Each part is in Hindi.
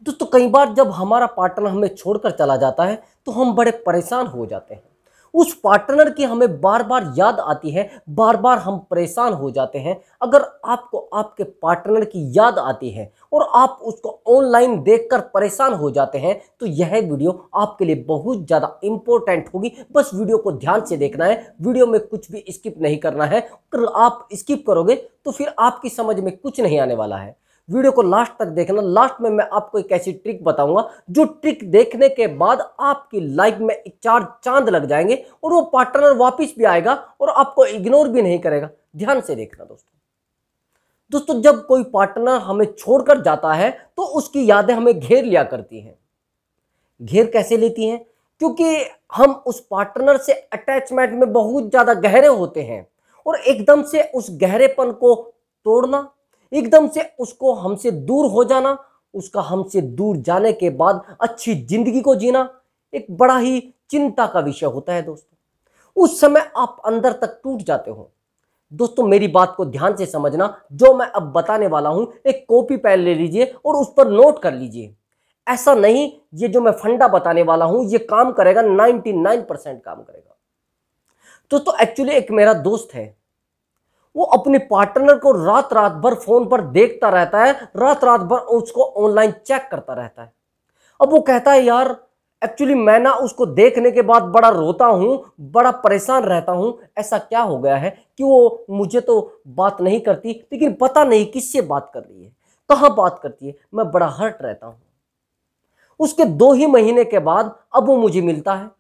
दोस्तों कई बार जब हमारा पार्टनर हमें छोड़कर चला जाता है तो हम बड़े परेशान हो जाते हैं। उस पार्टनर की हमें बार बार याद आती है, बार बार हम परेशान हो जाते हैं। अगर आपको आपके पार्टनर की याद आती है और आप उसको ऑनलाइन देखकर परेशान हो जाते हैं तो यह वीडियो आपके लिए बहुत ज़्यादा इंपॉर्टेंट होगी। बस वीडियो को ध्यान से देखना है, वीडियो में कुछ भी स्किप नहीं करना है। अगर आप स्किप करोगे तो फिर आपकी समझ में कुछ नहीं आने वाला है। वीडियो को लास्ट तक देखना। लास्ट में मैं आपको एक ऐसी ट्रिक बताऊंगा जो ट्रिक देखने के बाद आपकी लाइफ में चार चांद लग जाएंगे और वो पार्टनर वापस भी आएगा और आपको इग्नोर भी नहीं करेगा। ध्यान से देखना दोस्तों, जब कोई पार्टनर हमें छोड़कर जाता है तो उसकी यादें हमें घेर लिया करती हैं। घेर कैसे लेती हैं? क्योंकि हम उस पार्टनर से अटैचमेंट में बहुत ज्यादा गहरे होते हैं और एकदम से उस गहरेपन को तोड़ना, एकदम से उसको हमसे दूर हो जाना, उसका हमसे दूर जाने के बाद अच्छी जिंदगी को जीना एक बड़ा ही चिंता का विषय होता है दोस्तों। उस समय आप अंदर तक टूट जाते हो। दोस्तों मेरी बात को ध्यान से समझना, जो मैं अब बताने वाला हूं एक कॉपी पेन ले लीजिए और उस पर नोट कर लीजिए। ऐसा नहीं, ये जो मैं फंडा बताने वाला हूं ये काम करेगा, 99% काम करेगा। दोस्तों एक्चुअली एक मेरा दोस्त है, वो अपने पार्टनर को रात रात भर फोन पर देखता रहता है, रात रात भर उसको ऑनलाइन चेक करता रहता है। अब वो कहता है यार एक्चुअली मैं ना उसको देखने के बाद बड़ा रोता हूं, बड़ा परेशान रहता हूं। ऐसा क्या हो गया है कि वो मुझे तो बात नहीं करती, लेकिन पता नहीं किससे बात कर रही है, कहां बात करती है, मैं बड़ा हर्ट रहता हूं। उसके 2 ही महीने के बाद अब वो मुझे मिलता है।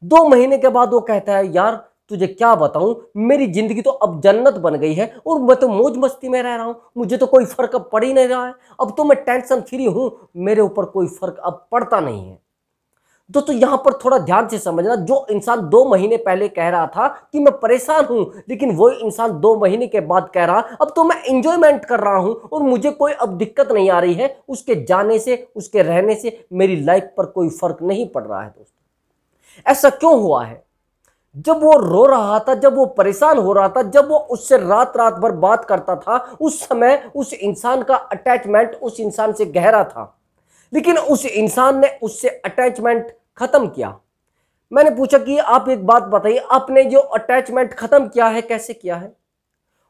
2 महीने के बाद वो कहता है यार तुझे क्या बताऊं, मेरी जिंदगी तो अब जन्नत बन गई है और मैं तो मौज मस्ती में रह रहा हूं, मुझे तो कोई फर्क अब पड़ ही नहीं रहा है। अब तो मैं टेंशन फ्री हूं, मेरे ऊपर कोई फर्क अब पड़ता नहीं है। दोस्तों यहां पर थोड़ा ध्यान से समझना, जो इंसान 2 महीने पहले कह रहा था कि मैं परेशान हूं, लेकिन वही इंसान 2 महीने के बाद कह रहा अब तो मैं एंजॉयमेंट कर रहा हूं और मुझे कोई अब दिक्कत नहीं आ रही है, उसके जाने से उसके रहने से मेरी लाइफ पर कोई फर्क नहीं पड़ रहा है। दोस्तों ऐसा क्यों हुआ है? जब वो रो रहा था, जब वो परेशान हो रहा था, जब वो उससे रात रात भर बात करता था, उस समय उस इंसान का अटैचमेंट उस इंसान से गहरा था, लेकिन उस इंसान ने उससे अटैचमेंट खत्म किया। मैंने पूछा कि आप एक बात बताइए, आपने जो अटैचमेंट खत्म किया है कैसे किया है?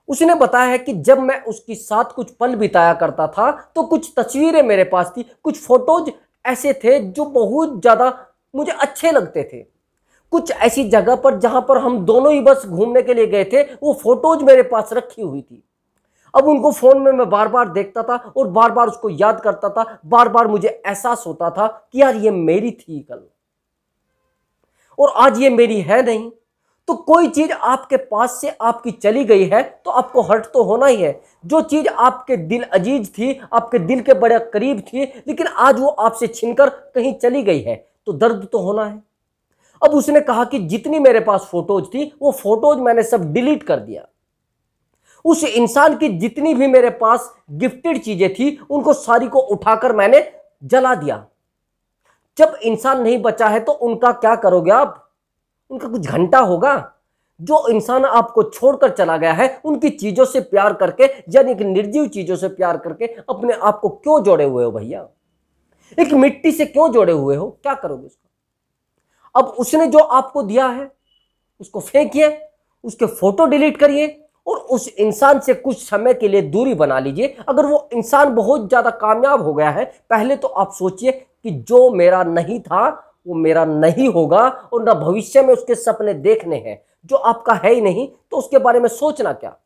उसने बताया है कि जब मैं उसके साथ कुछ पल बिताया करता था तो कुछ तस्वीरें मेरे पास थी, कुछ फोटोज ऐसे थे जो बहुत ज्यादा मुझे अच्छे लगते थे। कुछ ऐसी जगह पर जहां पर हम दोनों ही बस घूमने के लिए गए थे, वो फोटोज मेरे पास रखी हुई थी। अब उनको फोन में मैं बार बार देखता था और बार बार उसको याद करता था, बार बार मुझे एहसास होता था कि यार ये मेरी थी कल और आज ये मेरी है नहीं। तो कोई चीज आपके पास से आपकी चली गई है तो आपको हर्ट तो होना ही है। जो चीज आपके दिल अजीज थी, आपके दिल के बड़े करीब थी, लेकिन आज वो आपसे छीनकर कहीं चली गई है तो दर्द तो होना है। अब उसने कहा कि जितनी मेरे पास फोटोज थी वो फोटोज मैंने सब डिलीट कर दिया। उस इंसान की जितनी भी मेरे पास गिफ्टेड चीजें थी उनको सारी को उठाकर मैंने जला दिया। जब इंसान नहीं बचा है तो उनका क्या करोगे आप? उनका कुछ घंटा होगा। जो इंसान आपको छोड़कर चला गया है उनकी चीजों से प्यार करके, यानी कि निर्जीव चीजों से प्यार करके अपने आप को क्यों जोड़े हुए हो भैया? एक मिट्टी से क्यों जोड़े हुए हो? क्या करोगे उसका? अब उसने जो आपको दिया है उसको फेंकिए, उसके फोटो डिलीट करिए और उस इंसान से कुछ समय के लिए दूरी बना लीजिए। अगर वो इंसान बहुत ज्यादा कामयाब हो गया है, पहले तो आप सोचिए कि जो मेरा नहीं था वो मेरा नहीं होगा और ना भविष्य में उसके सपने देखने हैं। जो आपका है ही नहीं तो उसके बारे में सोचना क्या?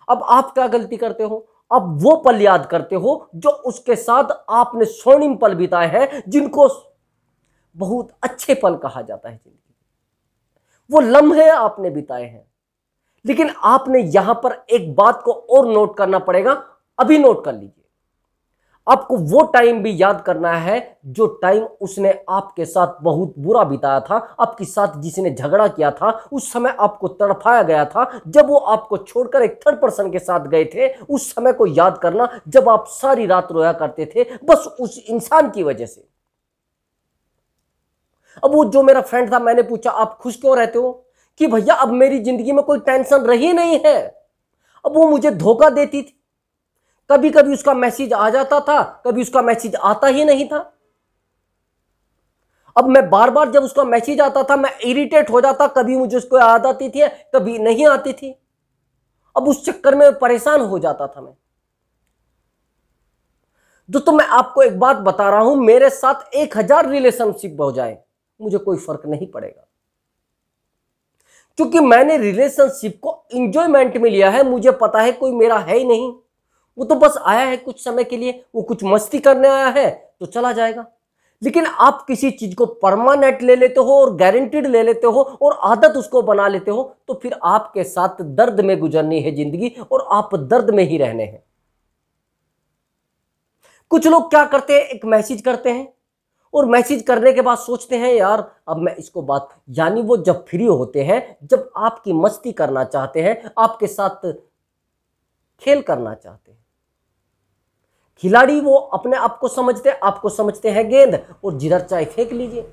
अब आप क्या गलती करते हो? अब वो पल याद करते हो जो उसके साथ आपने स्वर्णिम पल बिताए हैं, जिनको बहुत अच्छे पल कहा जाता है जिंदगी। वो लम्हे आपने बिताए हैं, लेकिन आपने यहां पर एक बात को और नोट करना पड़ेगा। अभी नोट कर लीजिए, आपको वो टाइम भी याद करना है जो टाइम उसने आपके साथ बहुत बुरा बिताया था, आपके साथ जिसने झगड़ा किया था, उस समय आपको तड़पाया गया था, जब वो आपको छोड़कर एक थर्ड पर्सन के साथ गए थे। उस समय को याद करना जब आप सारी रात रोया करते थे बस उस इंसान की वजह से। अब वो जो मेरा फ्रेंड था, मैंने पूछा आप खुश क्यों रहते हो? कि भैया अब मेरी जिंदगी में कोई टेंशन रही नहीं है। अब वो मुझे धोखा देती थी, कभी कभी उसका मैसेज आ जाता था, कभी उसका मैसेज आता ही नहीं था। अब मैं बार बार जब उसका मैसेज आता था मैं इरिटेट हो जाता, कभी मुझे उसको याद आती थी कभी नहीं आती थी। अब उस चक्कर में परेशान हो जाता था मैं। दोस्तों मैं आपको एक बात बता रहा हूं, मेरे साथ 1000 रिलेशनशिप हो जाए मुझे कोई फर्क नहीं पड़ेगा, क्योंकि मैंने रिलेशनशिप को एंजॉयमेंट में लिया है। मुझे पता है कोई मेरा है ही नहीं, वो तो बस आया है कुछ समय के लिए, वो कुछ मस्ती करने आया है तो चला जाएगा। लेकिन आप किसी चीज को परमानेंट ले लेते हो और गारंटीड ले लेते हो और आदत उसको बना लेते हो, तो फिर आपके साथ दर्द में गुजरनी है जिंदगी और आप दर्द में ही रहने हैं। कुछ लोग क्या करते हैं, एक मैसेज करते हैं और मैसेज करने के बाद सोचते हैं यार अब मैं इसको बात, यानी वो जब फ्री होते हैं, जब आपकी मस्ती करना चाहते हैं, आपके साथ खेल करना चाहते हैं, खिलाड़ी वो अपने आप को समझते, आपको समझते हैं गेंद, और जिधर चाहे फेंक लीजिए।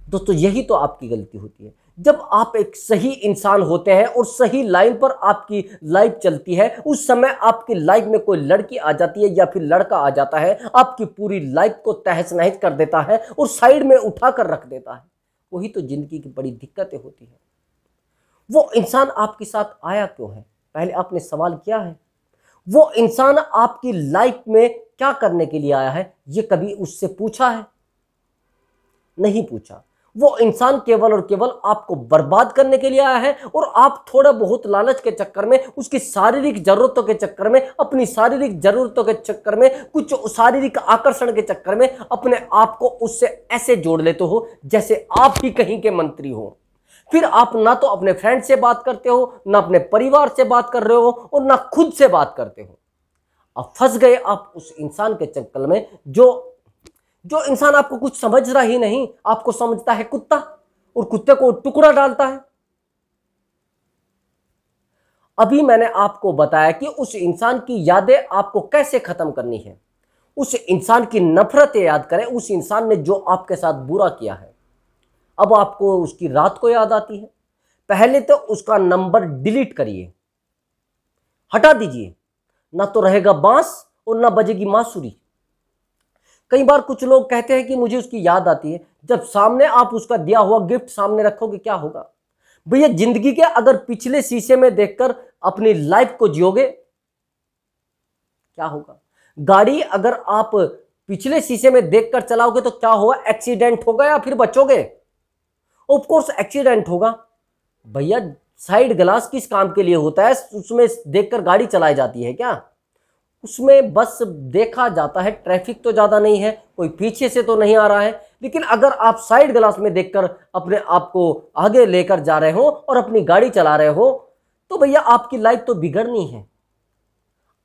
दोस्तों यही तो आपकी गलती होती है। जब आप एक सही इंसान होते हैं और सही लाइन पर आपकी लाइफ चलती है, उस समय आपकी लाइफ में कोई लड़की आ जाती है या फिर लड़का आ जाता है, आपकी पूरी लाइफ को तहस नहस कर देता है और साइड में उठा कर रख देता है। वही तो जिंदगी की बड़ी दिक्कतें होती है। वो इंसान आपके साथ आया क्यों है, पहले आपने सवाल किया है? वो इंसान आपकी लाइफ में क्या करने के लिए आया है, ये कभी उससे पूछा है? नहीं पूछा। वो इंसान केवल और केवल आपको बर्बाद करने के लिए आया है, और आप थोड़ा बहुत लालच के चक्कर में, उसकी शारीरिक जरूरतों के चक्कर में, अपनी शारीरिक जरूरतों के चक्कर में, कुछ शारीरिक आकर्षण के चक्कर में अपने आप को उससे ऐसे जोड़ लेते हो जैसे आप ही कहीं के मंत्री हो। फिर आप ना तो अपने फ्रेंड से बात करते हो, ना अपने परिवार से बात कर रहे हो, और ना खुद से बात करते हो। अब फंस गए आप उस इंसान के चक्कर में जो इंसान आपको कुछ समझ रहा ही नहीं, आपको समझता है कुत्ता, और कुत्ते को टुकड़ा डालता है। अभी मैंने आपको बताया कि उस इंसान की यादें आपको कैसे खत्म करनी है। उस इंसान की नफरतें याद करें, उस इंसान ने जो आपके साथ बुरा किया है। अब आपको उसकी रात को याद आती है, पहले तो उसका नंबर डिलीट करिए, हटा दीजिए, ना तो रहेगा बांस और ना बजेगी बांसुरी। कई बार कुछ लोग कहते हैं कि मुझे उसकी याद आती है, जब सामने आप उसका दिया हुआ गिफ्ट सामने रखोगे क्या होगा? भैया जिंदगी के अगर पिछले शीशे में देखकर अपनी लाइफ को जियोगे क्या होगा? गाड़ी अगर आप पिछले शीशे में देखकर चलाओगे तो क्या होगा? एक्सीडेंट होगा या फिर बचोगे? ऑफ कोर्स एक्सीडेंट होगा। भैया साइड ग्लास किस काम के लिए होता है? उसमें देखकर गाड़ी चलाई जाती है क्या? उसमें बस देखा जाता है ट्रैफिक तो ज़्यादा नहीं है, कोई पीछे से तो नहीं आ रहा है। लेकिन अगर आप साइड ग्लास में देखकर अपने आप को आगे लेकर जा रहे हो और अपनी गाड़ी चला रहे हो, तो भैया आपकी लाइफ तो बिगड़नी है।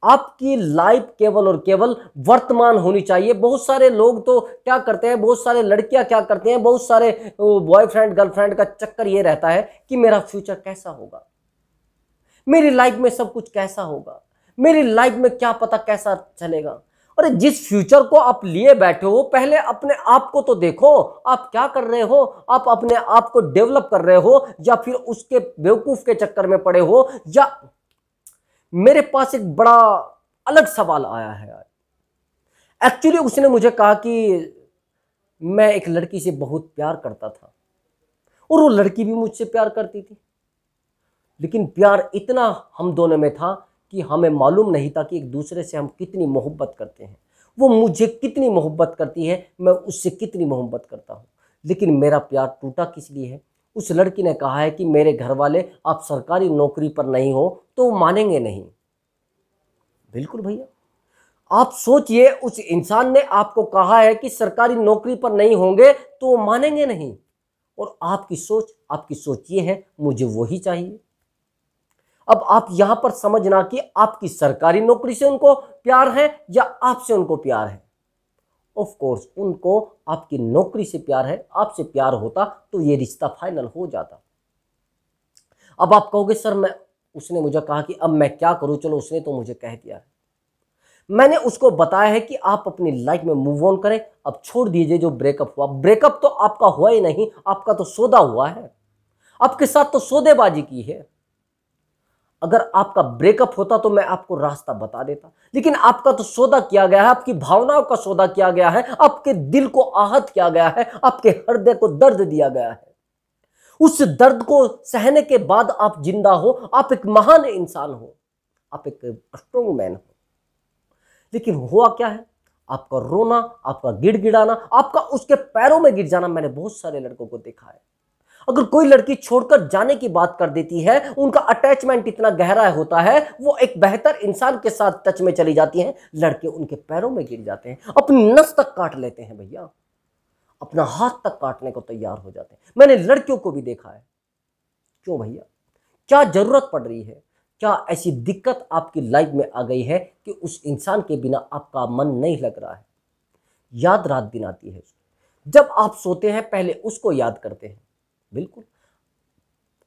आपकी लाइफ केवल और केवल वर्तमान होनी चाहिए। बहुत सारे लोग तो क्या करते हैं, बहुत सारे लड़कियां क्या करते हैं, बहुत सारे बॉयफ्रेंड गर्लफ्रेंड का चक्कर ये रहता है कि मेरा फ्यूचर कैसा होगा, मेरी लाइफ में सब कुछ कैसा होगा, मेरी लाइफ में क्या पता कैसा चलेगा। अरे जिस फ्यूचर को आप लिए बैठे हो, पहले अपने आप को तो देखो, आप क्या कर रहे हो? आप अपने आप को डेवलप कर रहे हो या फिर उसके बेवकूफ के चक्कर में पड़े हो? या मेरे पास एक बड़ा अलग सवाल आया है आज। एक्चुअली उसने मुझे कहा कि मैं एक लड़की से बहुत प्यार करता था और वो लड़की भी मुझसे प्यार करती थी, लेकिन प्यार इतना हम दोनों में था कि हमें मालूम नहीं था कि एक दूसरे से हम कितनी मोहब्बत करते हैं। वो मुझे कितनी मोहब्बत करती है, मैं उससे कितनी मोहब्बत करता हूँ। लेकिन मेरा प्यार टूटा किस लिए है? उस लड़की ने कहा है कि मेरे घर वाले आप सरकारी नौकरी पर नहीं हो तो मानेंगे नहीं। बिल्कुल भैया, आप सोचिए, उस इंसान ने आपको कहा है कि सरकारी नौकरी पर नहीं होंगे तो मानेंगे नहीं, और आपकी सोच ये है मुझे वही चाहिए। अब आप यहां पर समझना कि आपकी सरकारी नौकरी से उनको प्यार है या आपसे उनको प्यार है। ऑफ कोर्स उनको आपकी नौकरी से प्यार है, आपसे प्यार होता तो ये रिश्ता फाइनल हो जाता। अब आप कहोगे सर उसने मुझे कहा कि अब मैं क्या करूं, चलो उसने तो मुझे कह दिया है। मैंने उसको बताया है कि आप अपनी लाइफ में मूव ऑन करें, अब छोड़ दीजिए जो ब्रेकअप हुआ। ब्रेकअप तो आपका हुआ ही नहीं, आपका तो सौदा हुआ है, आपके साथ तो सौदेबाजी की है। अगर आपका ब्रेकअप होता तो मैं आपको रास्ता बता देता, लेकिन आपका तो सौदा किया गया है, आपकी भावनाओं का सौदा किया गया है, आपके दिल को आहत किया गया है, आपके हृदय को दर्द दिया गया है। उस दर्द को सहने के बाद आप जिंदा हो, आप एक महान इंसान हो, आप एक स्ट्रॉन्ग मैन हो। लेकिन हुआ क्या है, आपका रोना, आपका गिड़गिड़ाना, आपका उसके पैरों में गिर जाना मैंने बहुत सारे लड़कों को देखा है। अगर कोई लड़की छोड़कर जाने की बात कर देती है, उनका अटैचमेंट इतना गहरा होता है, वो एक बेहतर इंसान के साथ टच में चली जाती हैं, लड़के उनके पैरों में गिर जाते हैं, अपनी नस तक काट लेते हैं भैया, अपना हाथ तक काटने को तैयार हो जाते हैं। मैंने लड़कियों को भी देखा है। क्यों भैया, क्या जरूरत पड़ रही है, क्या ऐसी दिक्कत आपकी लाइफ में आ गई है कि उस इंसान के बिना आपका मन नहीं लग रहा है? याद रात दिन आती है। जब आप सोते हैं पहले उसको याद करते हैं। बिल्कुल,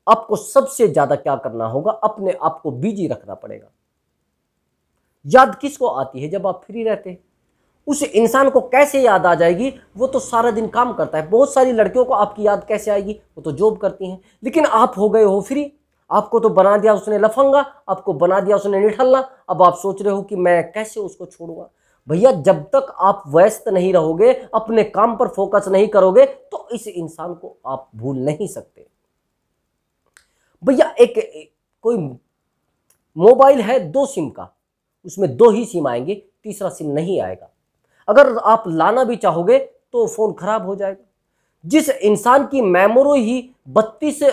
आपको सबसे ज्यादा क्या करना होगा, अपने आप को बिजी रखना पड़ेगा। याद किसको आती है? जब आप फ्री रहते हैं। उस इंसान को कैसे याद आ जाएगी? वो तो सारा दिन काम करता है। बहुत सारी लड़कियों को आपकी याद कैसे आएगी? वो तो जॉब करती हैं। लेकिन आप हो गए हो फ्री, आपको तो बना दिया उसने लफंगा, आपको बना दिया उसने निठल्ला। अब आप सोच रहे हो कि मैं कैसे उसको छोड़ूंगा। भैया, जब तक आप व्यस्त नहीं रहोगे, अपने काम पर फोकस नहीं करोगे, तो इस इंसान को आप भूल नहीं सकते। भैया, एक कोई मोबाइल है 2 सिम का, उसमें 2 ही सिम आएंगे, तीसरा सिम नहीं आएगा। अगर आप लाना भी चाहोगे तो फोन खराब हो जाएगा। जिस इंसान की मेमोरी ही 32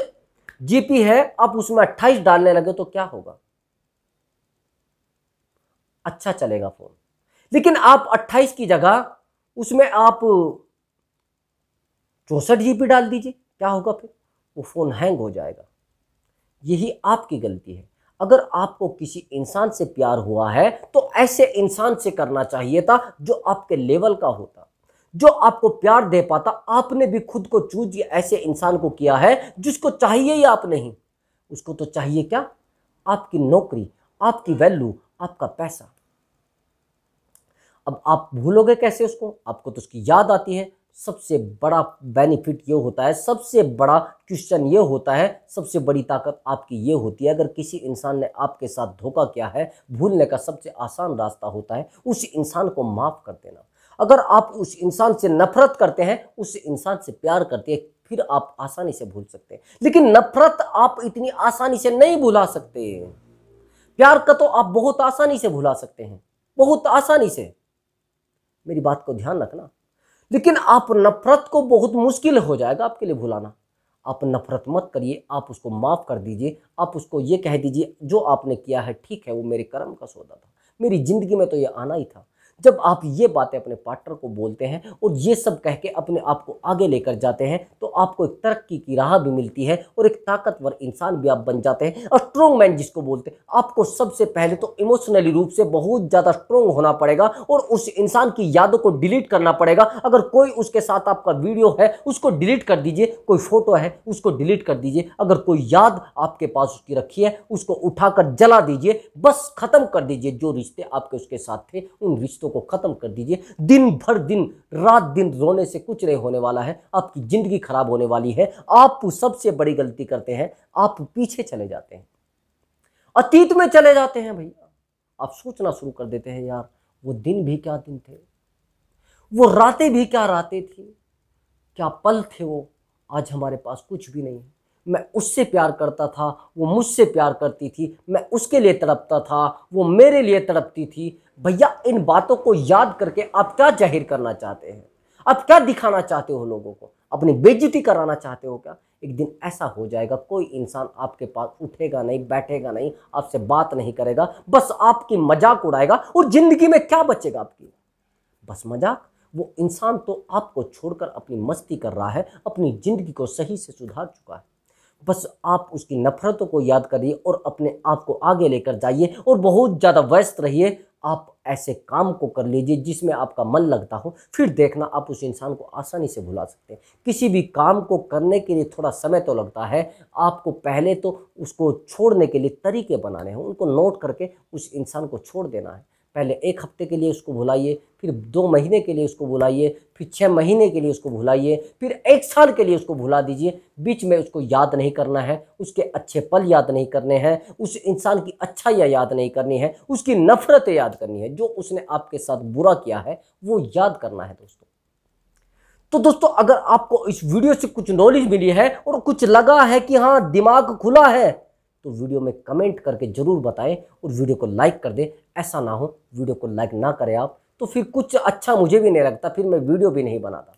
जीबी है, आप उसमें 28 डालने लगे तो क्या होगा? अच्छा चलेगा फोन, लेकिन आप 28 की जगह उसमें आप 64 जीबी डाल दीजिए, क्या होगा फिर? वो फोन हैंग हो जाएगा। यही आपकी गलती है। अगर आपको किसी इंसान से प्यार हुआ है तो ऐसे इंसान से करना चाहिए था जो आपके लेवल का होता, जो आपको प्यार दे पाता। आपने भी खुद को चूज ऐसे इंसान को किया है जिसको चाहिए ही आप नहीं। उसको तो चाहिए क्या? आपकी नौकरी, आपकी वैल्यू, आपका पैसा। अब आप भूलोगे कैसे उसको? आपको तो उसकी याद आती है। सबसे बड़ा बेनिफिट ये होता है, सबसे बड़ा क्वेश्चन ये होता है, सबसे बड़ी ताकत आपकी ये होती है, अगर किसी इंसान ने आपके साथ धोखा किया है, भूलने का सबसे आसान रास्ता होता है उस इंसान को माफ़ कर देना। अगर आप उस इंसान से नफरत करते हैं, उस इंसान से प्यार करते हैं, फिर आप आसानी से भूल सकते हैं। लेकिन नफरत आप इतनी आसानी से नहीं भुला सकते। प्यार का तो आप बहुत आसानी से भुला सकते हैं, बहुत आसानी से। मेरी बात को ध्यान रखना। लेकिन आप नफरत को बहुत मुश्किल हो जाएगा आपके लिए भुलाना। आप नफरत मत करिए, आप उसको माफ़ कर दीजिए। आप उसको ये कह दीजिए, जो आपने किया है ठीक है, वो मेरे कर्म का सौदा था, मेरी ज़िंदगी में तो ये आना ही था। जब आप ये बातें अपने पार्टनर को बोलते हैं और ये सब कह के अपने आप को आगे लेकर जाते हैं, तो आपको एक तरक्की की राह भी मिलती है और एक ताकतवर इंसान भी आप बन जाते हैं। और स्ट्रॉन्ग मैन जिसको बोलते हैं, आपको सबसे पहले तो इमोशनली रूप से बहुत ज़्यादा स्ट्रॉन्ग होना पड़ेगा और उस इंसान की यादों को डिलीट करना पड़ेगा। अगर कोई उसके साथ आपका वीडियो है उसको डिलीट कर दीजिए, कोई फोटो है उसको डिलीट कर दीजिए, अगर कोई याद आपके पास उसकी रखी है उसको उठाकर जला दीजिए। बस खत्म कर दीजिए। जो रिश्ते आपके उसके साथ थे उन रिश्तों को खत्म कर दीजिए। दिन भर दिन रात दिन रोने से कुछ नहीं होने वाला है, आपकी जिंदगी खराब होने वाली है। आप सबसे बड़ी गलती करते हैं, आप पीछे चले जाते हैं, अतीत में चले जाते हैं। भैया, आप सोचना शुरू कर देते हैं, यार वो दिन भी क्या दिन थे, वो रातें भी क्या रातें थी, क्या पल थे वो। आज हमारे पास कुछ भी नहीं है। मैं उससे प्यार करता था, वो मुझसे प्यार करती थी, मैं उसके लिए तड़पता था, वो मेरे लिए तड़पती थी। भैया, इन बातों को याद करके आप क्या जाहिर करना चाहते हैं? आप क्या दिखाना चाहते हो लोगों को? अपनी बेइज्जती कराना चाहते हो क्या? एक दिन ऐसा हो जाएगा, कोई इंसान आपके पास उठेगा नहीं, बैठेगा नहीं, आपसे बात नहीं करेगा, बस आपकी मजाक उड़ाएगा। और जिंदगी में क्या बचेगा आपकी? बस मजाक। वो इंसान तो आपको छोड़कर अपनी मस्ती कर रहा है, अपनी जिंदगी को सही से सुधार चुका है। बस आप उसकी नफरतों को याद करिए और अपने आप को आगे लेकर जाइए और बहुत ज़्यादा व्यस्त रहिए। आप ऐसे काम को कर लीजिए जिसमें आपका मन लगता हो, फिर देखना आप उस इंसान को आसानी से भुला सकते हैं। किसी भी काम को करने के लिए थोड़ा समय तो लगता है। आपको पहले तो उसको छोड़ने के लिए तरीके बनाने हैं, उनको नोट करके उस इंसान को छोड़ देना है। पहले 1 हफ्ते के लिए उसको भुलाइए, फिर 2 महीने के लिए उसको भुलाइए, फिर 6 महीने के लिए उसको भुलाइए, फिर 1 साल के लिए उसको भुला दीजिए। बीच में उसको याद नहीं करना है, उसके अच्छे पल याद नहीं करने हैं, उस इंसान की अच्छाइयाँ याद नहीं करनी है, उसकी नफ़रतें याद करनी है, जो उसने आपके साथ बुरा किया है वो याद करना है दोस्तों। तो दोस्तों, अगर आपको इस वीडियो से कुछ नॉलेज मिली है और कुछ लगा है कि हाँ दिमाग खुला है, तो वीडियो में कमेंट करके जरूर बताएं और वीडियो को लाइक कर दें। ऐसा ना हो वीडियो को लाइक ना करें आप तो फिर कुछ अच्छा मुझे भी नहीं लगता, फिर मैं वीडियो भी नहीं बनाता।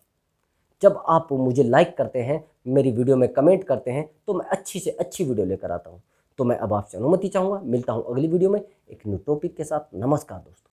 जब आप मुझे लाइक करते हैं, मेरी वीडियो में कमेंट करते हैं, तो मैं अच्छी से अच्छी वीडियो लेकर आता हूँ। तो मैं अब आपसे अनुमति चाहूँगा, मिलता हूँ अगली वीडियो में एक न्यू टॉपिक के साथ। नमस्कार दोस्तों।